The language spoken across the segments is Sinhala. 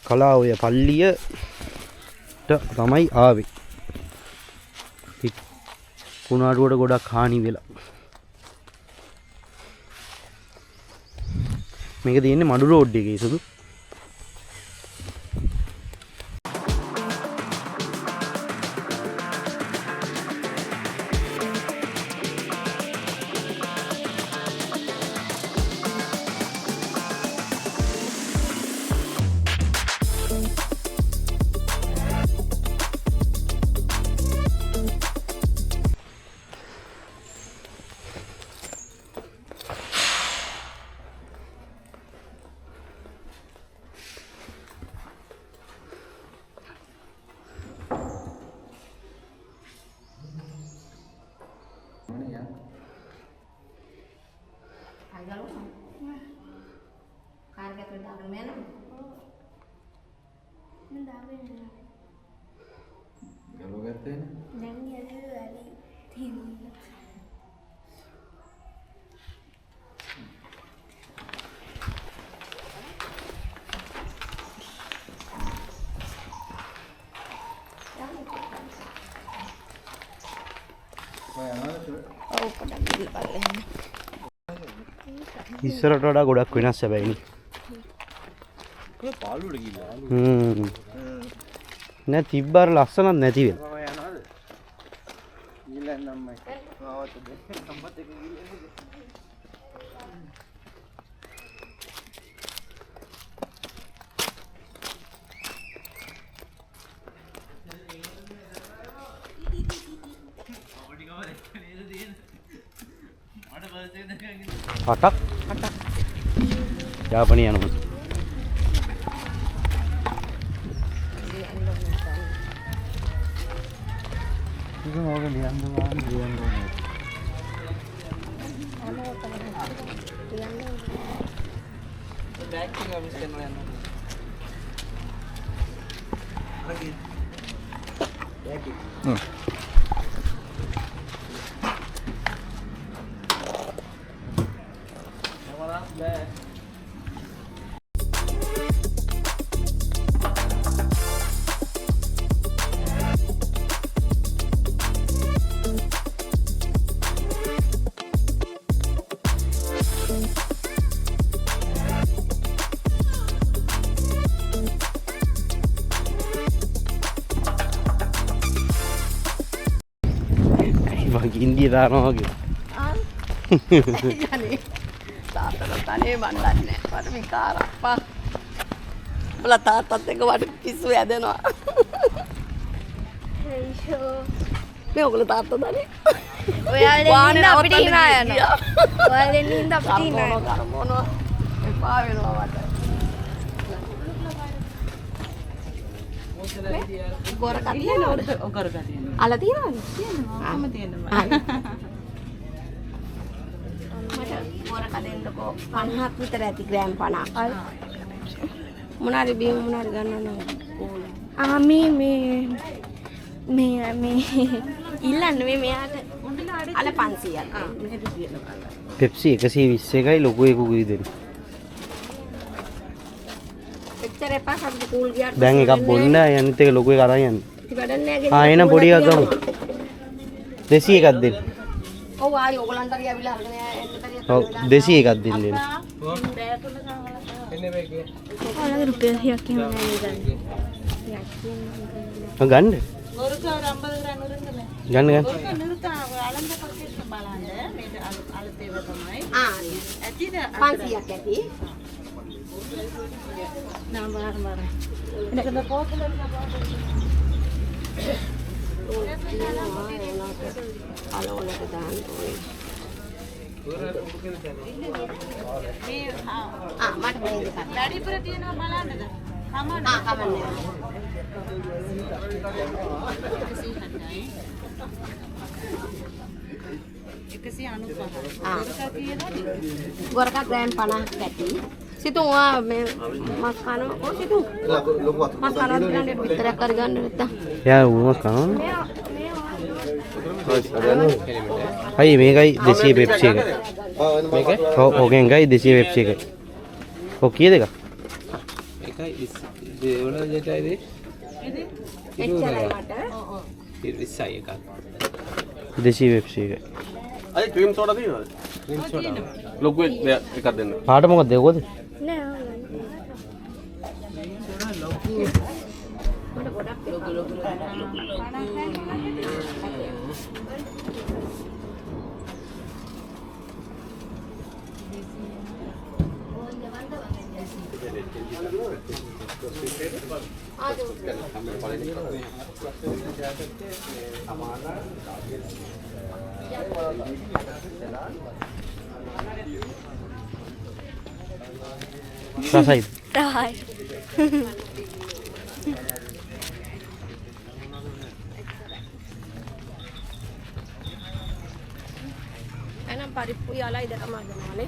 කලාඔය පල්ලියට තමයි ආවේ. කුණාටුවට ගොඩක් හානි වෙලා. මේක තියෙන්නේ මඩු රෝඩ් එකේ සුදු. ඉස්සරට වඩා ගොඩක් වෙනස් හැබැයි. පාළුවට ගිහලා. නෑ තිබ්බාර ලස්සනක් නැති වෙලා. යනවාද? ගිහලා නම්මයි. ආවත දෙන්න සම්පත් එක ගිහලා. අටක් යාපනී යනවා. ඉතින් ඕක ලියන්න ගන්න ලියන්න ඕනේ. බෑග් එක මිස් කරනවා යන්න. බෑග් එක. India දානවා වගේ. යන්නේ. තාත්තට තනේ මන්නන්නේ. මට විකාරප්පා. බලා තාත්තත් එක්ක වට පිස්සු ඇදෙනවා. අයියෝ. මේ ඔයගොල්ලෝ තාත්තා දන්නේ. ඔයාලා ඉන්න අපිට hina යනවා. ඔයාලා ඉන්න අපිට hina යනවා. මොනවා එපා වෙනවා මට. ගොරක තියෙනවද? ගොරක තියෙනවා. අල තියෙනවද? තියෙනවා. අම්ම තියෙනවා. මට ගොරක දෙන්නකෝ 50ක් විතර ඇති ග්‍රෑම් 50ක්. මොනාරි බීම මොනාරි ගන්නවද? මේ ඉල්ලන්න මේ මෙයාට අල 500ක්. පෙප්සි 120 එකයි ලොකු එකකුයි දෙන්න. එච්චර එපා කද්ද කූල් ගියාට. දැන් එකක් බොන්න අනිත් එක ලොකු එක අරන් යන්න. ඉතින් වැඩක් නෑ. එන පොඩි එකක් ගමු. 200 එකක් දෙන්න. ඔව් ආයි ඔයගලන්ට හරි ඇවිල්ලා අරගෙන එන්න. ඔව් 200 එකක් දෙන්න. ඔයාලගේ රුපියල් 100ක් එහෙම නෑ නේද? ගන්න. ගොරක 50 ග්‍රෑම් නුරුන්නේ. ගන්න. ගොරක නුරුතා ආලන්ද පස්සේ බලන්න මේ අලතේව තමයි. ඇතිද 500ක් ඇති. නම් මාර. එනකද පොතල අලවලට දාන්න ඕනේ. මේ මට මේ දෙකක්. වැඩිපුර තියෙනවා බලන්නද? කමන්න. කමන්නේ. ගොරක ග්‍රෑම් 50ක් ඇති. සිතුම් ඔයා මේ මස් කනවා. ඔව් සිතුම්. මස් කනවා ගන්න විතරක් කරගන්න නැත්තම්. යා උමස් කනවා. අයි මේකයි 200 පෙප්සි එක. මේක? ඔව් ඕකෙන් ගයි 200 පෙප්සි එක. ඔව් කීයද එක? එකයි දේවල දෙයටයි එච්චරයි මට. ඉස්සයි එකක්. දෙසී වෙබ්සි එකයි. අය ක්‍රීම් සෝඩා තියෙනවද? Cream soda. ලොකු එකක් දෙන්න. පාට මොකක්ද දෙවෝද? නෑ මට ගොඩක් රසයිද? රහයි. එනම් පරිප්පු යාලා ඉදටම අදනවානේ.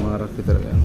මාරක් විතර ගන්න.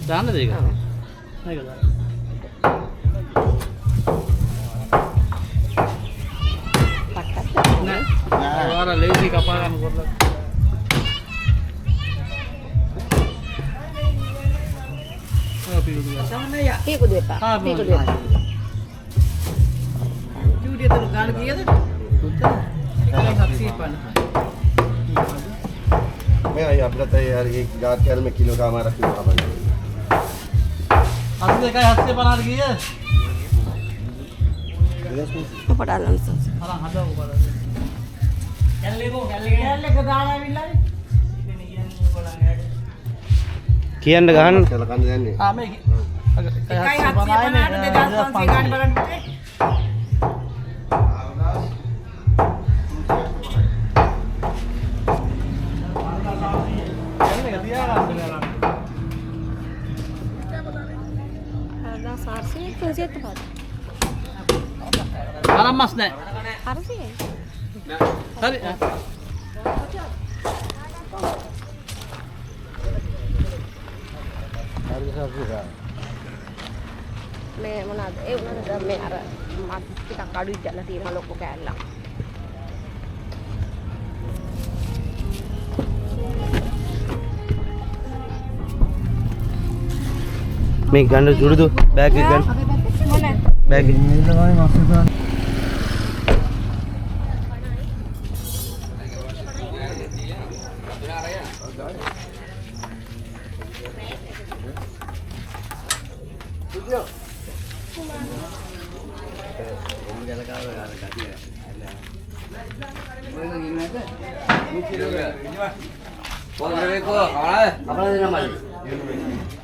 දාන්න දෙක. මේක දාන්න. නෑ. ආර ලේසි කපා ගන්න කරලා. පීකුදු එපා. පීකුදු එපා. චූටිය තුන ගාන කීයද? 150. मैं आई अपना तो यार एक गात के में किलो का हमारा किलो का बना අද දෙකයි 750 ගියේ. පඩාලන් සස්. අරන් හදව බලන්න. කැල්ලක දාලා ඇවිල්ලානේ. කියන්න ගහන්න. चला कन जाने ආ මේ එකයි 750ට 2500 ගාන බලන්න. අරන් මස් නෑ. හරිද? හරි. මේ මොනවාද? ඒ උනද මේ අර මස් ටිකක් අඩුයි කියලා තියෙන ලොකු කෑල්ලක්. මේ ගන්න ජුරුදු බෑග් එක ගන්න. බෑග් එක.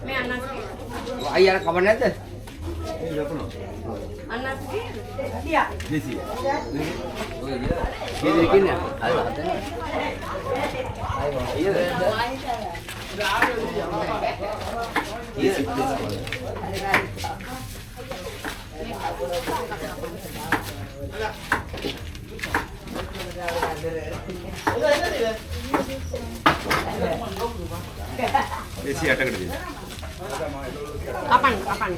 මේ අන්නස් අයියාර කවන්න නැද්ද? අන්නස් තියා. ඔය ඉතින් කින්නේ අය හදන්නේ. देसी आटा कर दीजिए kapan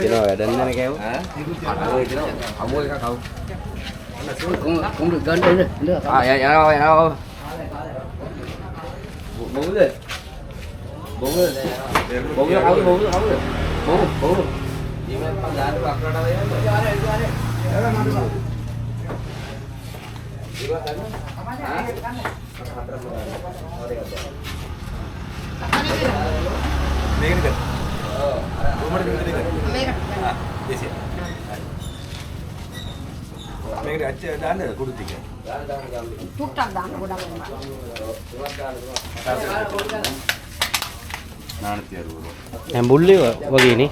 Kita ada ni nak kau. Ada kita. Amu kan kau. Cũng được gần đây nữa. Ya đâu. Bố lên. Bố lên. Bố lên. Bố. Đi mà pan dah tu akra dah ya. Tukar dah udah. ඇඹුල්ලේ වගේනේ.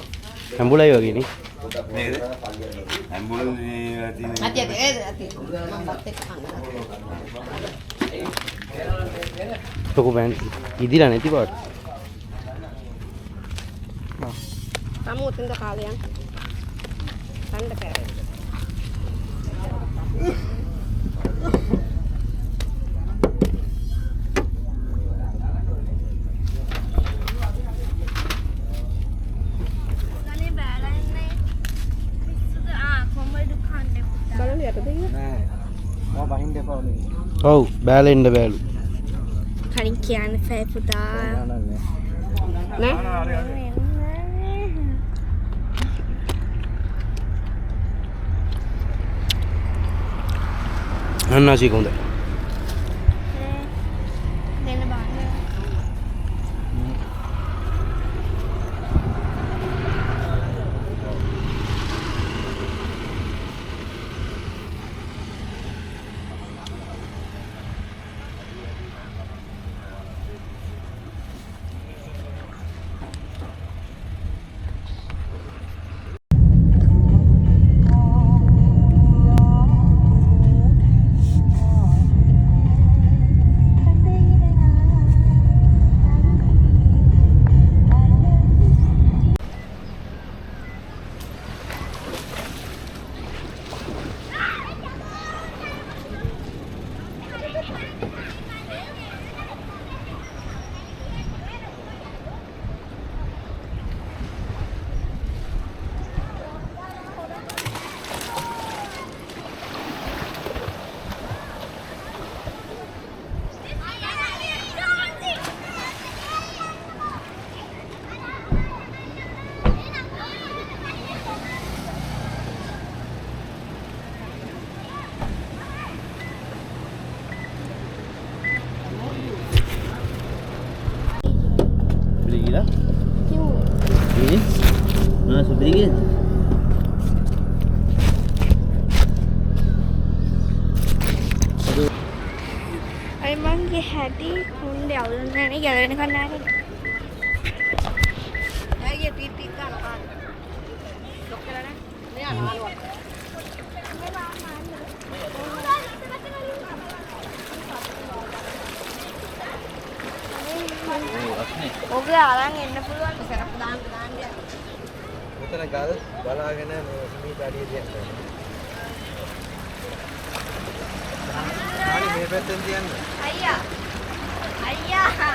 ඇඹුලයි වගේනේ. ලොකු බෑන් ඉදිලා නැති පාට. Kamu untuk kalian. Tanda keren. Kalau lihat tadi ya. Mau bahin depa ni. ඔව් බෑලෙන්න බෑලු. කලින් කියන්න ෆෑ පුතා. Nah. අන්නාසි කොන්ද. දෙන්න බාන්න. Emang hati kundi awal ni jalan kan ada. Ya titik kan. Dokter ada. Ni ada. ඔගේ අරන් එන්න පුළුවන්. Serap දාන්න dia. මෙතන ගල් බලාගෙන මේ ගාඩිය තියන්න. මේ පැත්තෙන් තියන්න. අයියා.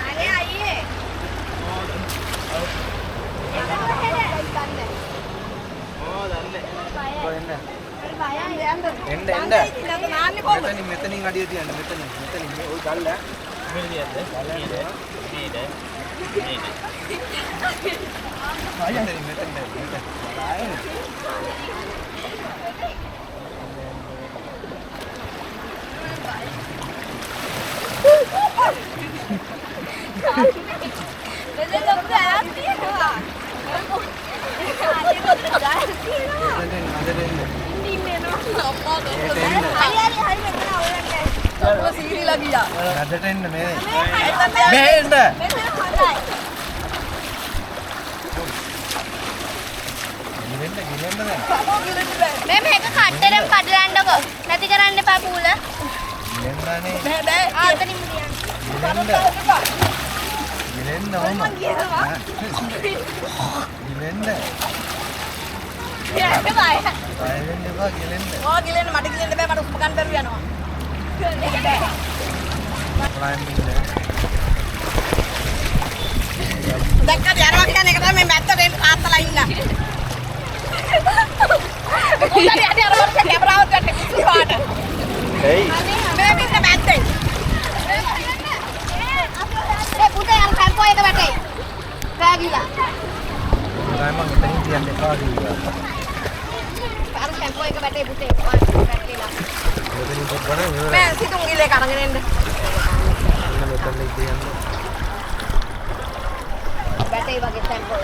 අනේ අයියේ. මෙතනින් අඩිය තියන්න. මෙතනින් ওই ගල්ල. මේ මේක කට්ටරෙන් කඩලන්නකො. නැති කරන්න එපා පූල. බෑ. ආතනින් ගියන්න. Gilend mati gilend bෑ මට උපකරණ බැරුව යනවා. Tadi ada orang pakai perawat kan suruh ada. Hei. Baby ke banteng. Putih yang tempo itu bete. Kayak gila. Emang tadi dia dekor juga. Harus tempo itu bete putih. Bete lah. Ini buat barang ya. Ben situ ngile karang ini. Ini betul lagi yang. Bete bagi tempo.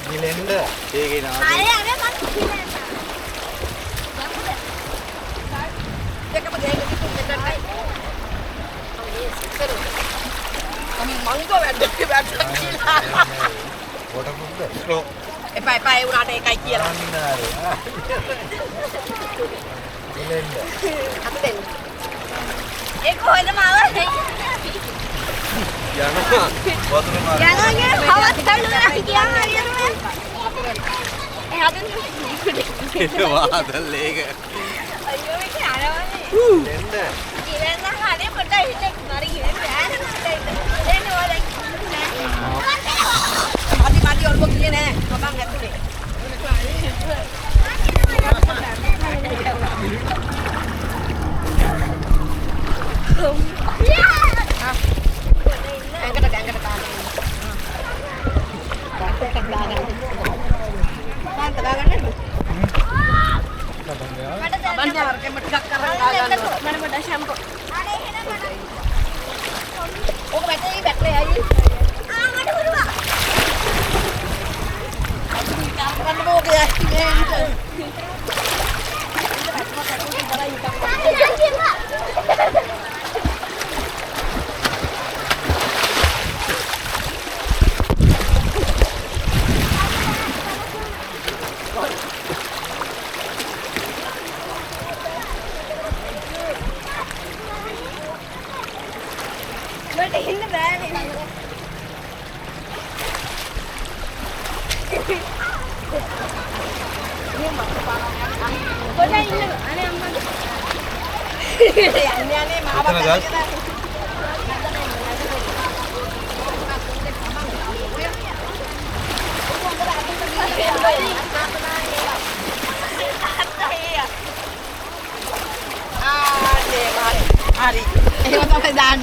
Gilenda. Gila. ada kan gilenda. Dia ke bagian itu benar baik. Seru. Kamu mangga bete gila. Waterproof deh. Pai udah ada kayak gila. Benar. Gilenda. Apa den? Kok ada malah. Jangan. Waterproof. Jangan ya, hawa terlalu lagi yang hari ini. Ada Wah, lega. ayo ini ada mana? Gilenda. Gilenda ada pada ini mari gilenda ada ini orang. Mati orang begini nih. Abang lihat tuh nih. Angkat tangan. Abang jangan kayak medak karang dagan. Mana pada shampoo? Oh, battery aja. Ada berdua. Kan mau ke Jangan Pak. Berarti ini berani. Boleh ini aneh amat. Ini aneh mah abang kita. Hari. Ini mau ke jangan.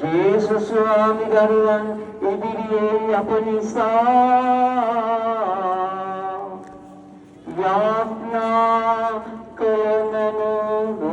Yesus suami garuan idiriye apanisa yapna kelenu